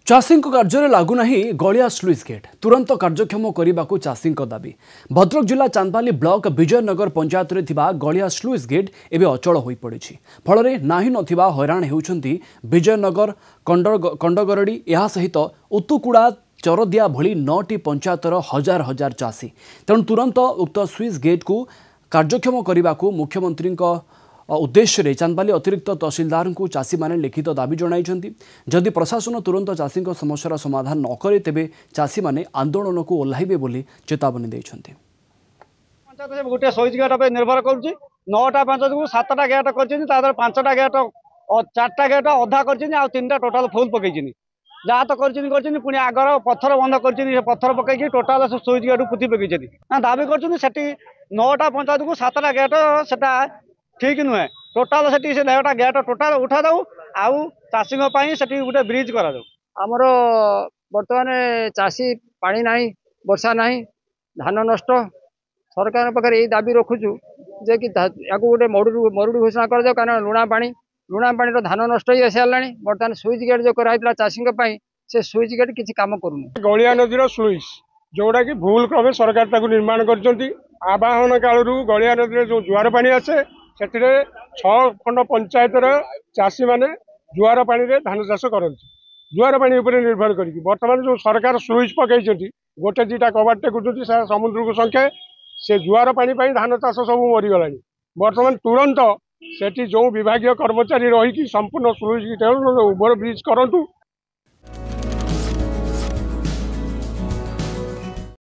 चाषी कार्य लगुना गलिया स्लुइस गेट तुरंत कार्यक्षम करने को चाषी दाबी। भद्रक जिला चांदपाली ब्लॉक विजयनगर पंचायत में गलिया स्लुइस गेट एवं अचल हो पड़ी फल नाही नथिबा हैरान होउछंती विजयनगर कंडगरड़ी या सहित उतुकुड़ा चरदिया भली 9टी पंचायतर हजार हजार चाषी तेणु तुरंत उक्त स्लुइस गेट को कार्यक्षम करने को मुख्यमंत्री उद्देश्य चांदपाली अतिरिक्त तहसीलदार को चाषी मैंने लिखित दाबी जणाइछंती। जदि प्रशासन तुरंत चाषी समस्यार समाधान न करे तेबे चाषी माने आंदोलन को ओह्लाइबे बोली चेतावनी देइछंती। पंचायत गोटे स्विच गेट पे निर्भर करुच्ची 9टा पंचायत को 7टा गेट कर 5टा गेट 4टा गेट अधा कर 3टा टोटाल फुल पकई जहाँ तो पुणी आगर पत्थर बंद कर पत्थर पकई टोटाल स्विच गेट पुति पकई दाबी कर 9टा पंचायत को 7टा गेट सेटा ठीक नुहे टोटाल से 9टा गेट टोटाल उठा दऊ आउ चाषी गोटे ब्रिज करा आमर बर्तमान चाषी पानी ना वर्षा ना धान नष्ट सरकार पाखे यही दाबी रखुचु जे कि या गोटे मरुड़ी घोषणा कर कारण लुणा पानी धान नष्ट ही सारा बर्तमान स्विच गेट जो कराइला चाषी से स्विच गेट किसी काम करूनी। गलिया नदी स्लुइस जोड़ा कि भूल क्रमे सरकार निर्माण कर आवाहन काल गलिया नदी जो जुआर पानी आसे से 6 खंड पंचायत चाषी मैंने जुआर पानी रे धान चाष करती जुआर पानी उपर निर्भर कर बर्तमान जो सरकार स्लुइस पकई गोटे 2टा कबाट टेकुंट समुद्र को संख्या से जुआर पानी धान चाष सब मरीगला बर्तमान तुरंत से जो विभाग कर्मचारी रही संपूर्ण स्लुइस ओवर ब्रिज करूँ